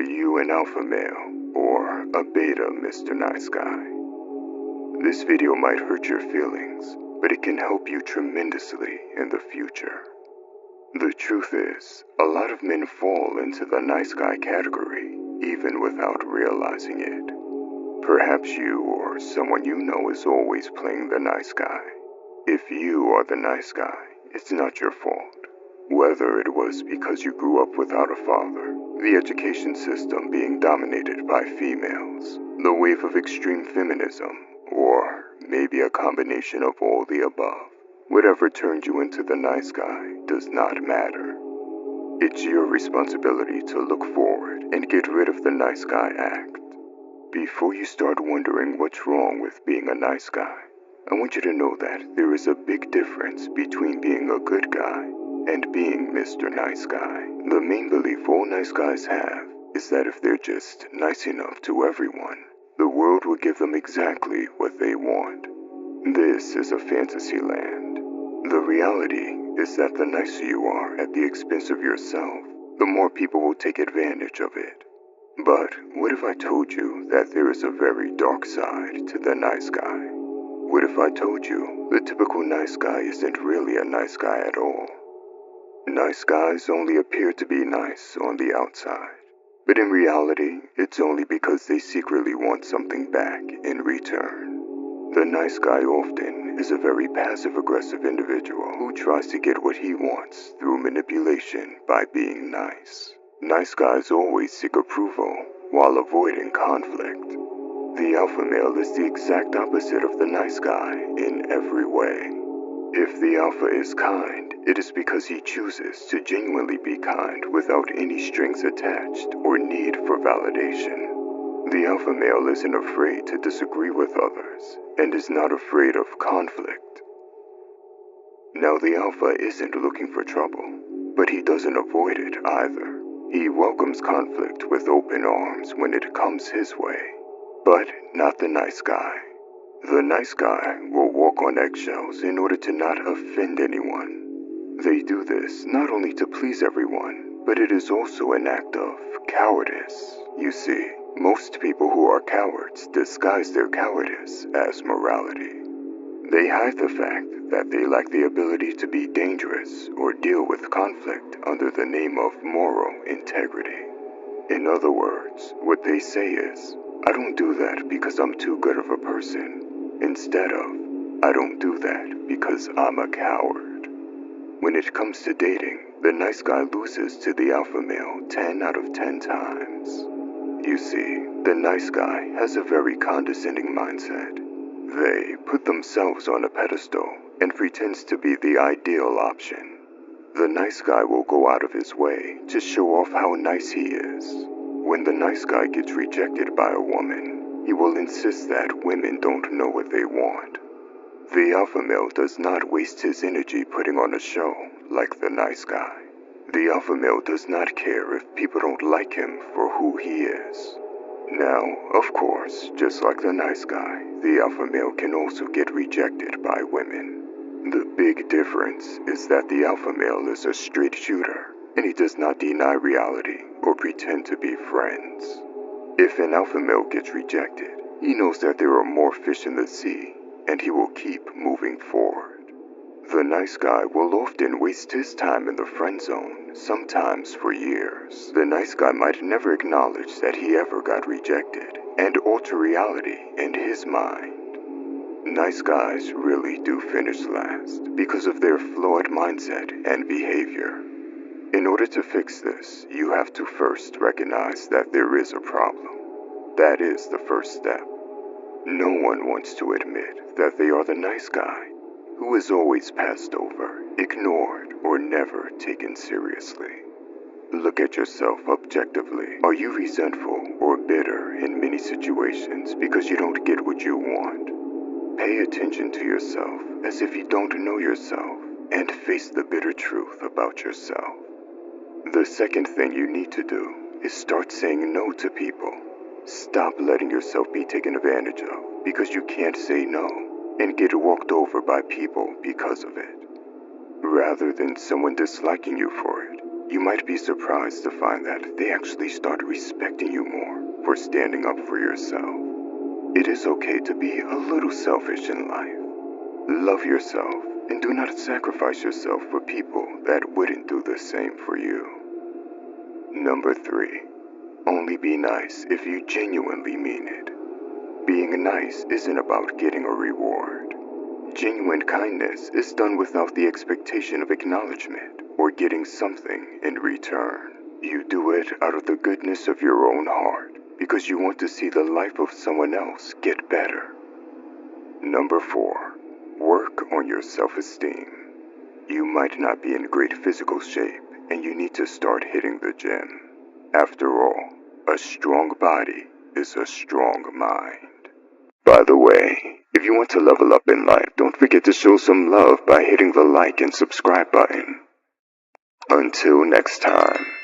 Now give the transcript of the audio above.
Are you an alpha male or a beta, Mr. Nice Guy? This video might hurt your feelings, but it can help you tremendously in the future. The truth is, a lot of men fall into the nice guy category, even without realizing it. Perhaps you or someone you know is always playing the nice guy. If you are the nice guy, it's not your fault. Whether it was because you grew up without a father, the education system being dominated by females, the wave of extreme feminism, or maybe a combination of all the above, whatever turned you into the nice guy does not matter. It's your responsibility to look forward and get rid of the nice guy act. Before you start wondering what's wrong with being a nice guy, I want you to know that there is a big difference between being a good guy and being Mr. Nice Guy. The main belief all nice guys have is that if they're just nice enough to everyone, the world will give them exactly what they want. This is a fantasy land. The reality is that the nicer you are at the expense of yourself, the more people will take advantage of it. But what if I told you that there is a very dark side to the nice guy? What if I told you the typical nice guy isn't really a nice guy at all? Nice guys only appear to be nice on the outside, but in reality, it's only because they secretly want something back in return. The nice guy often is a very passive-aggressive individual who tries to get what he wants through manipulation by being nice. Nice guys always seek approval while avoiding conflict. The alpha male is the exact opposite of the nice guy in every way. If the alpha is kind, it is because he chooses to genuinely be kind without any strings attached or need for validation. The alpha male isn't afraid to disagree with others and is not afraid of conflict. Now, the alpha isn't looking for trouble, but he doesn't avoid it either. He welcomes conflict with open arms when it comes his way, but not the nice guy. The nice guy will walk on eggshells in order to not offend anyone. They do this not only to please everyone, but it is also an act of cowardice. You see, most people who are cowards disguise their cowardice as morality. They hide the fact that they lack the ability to be dangerous or deal with conflict under the name of moral integrity. In other words, what they say is, I don't do that because I'm too good of a person, instead of, I don't do that because I'm a coward. When it comes to dating, the nice guy loses to the alpha male 10 out of 10 times. You see, the nice guy has a very condescending mindset. They put themselves on a pedestal and pretends to be the ideal option. The nice guy will go out of his way to show off how nice he is. When the nice guy gets rejected by a woman, he will insist that women don't know what they want. The alpha male does not waste his energy putting on a show like the nice guy. The alpha male does not care if people don't like him for who he is. Now, of course, just like the nice guy, the alpha male can also get rejected by women. The big difference is that the alpha male is a straight shooter, and he does not deny reality or pretend to be friends. If an alpha male gets rejected, he knows that there are more fish in the sea, and he will keep moving forward. The nice guy will often waste his time in the friend zone, sometimes for years. The nice guy might never acknowledge that he ever got rejected, and alter reality in his mind. Nice guys really do finish last because of their flawed mindset and behavior. In order to fix this, you have to first recognize that there is a problem. That is the first step. No one wants to admit that they are the nice guy who is always passed over, ignored, or never taken seriously. Look at yourself objectively. Are you resentful or bitter in many situations because you don't get what you want? Pay attention to yourself as if you don't know yourself and face the bitter truth about yourself. The second thing you need to do is start saying no to people. Stop letting yourself be taken advantage of because you can't say no and get walked over by people because of it. Rather than someone disliking you for it, you might be surprised to find that they actually start respecting you more for standing up for yourself. It is okay to be a little selfish in life. Love yourself and do not sacrifice yourself for people that wouldn't do the same for you. Number 3. Only be nice if you genuinely mean it. Being nice isn't about getting a reward. Genuine kindness is done without the expectation of acknowledgement or getting something in return. You do it out of the goodness of your own heart because you want to see the life of someone else get better. Number 4. Work on your self-esteem. You might not be in great physical shape and you need to start hitting the gym. After all, a strong body is a strong mind. By the way, if you want to level up in life, don't forget to show some love by hitting the like and subscribe button. Until next time.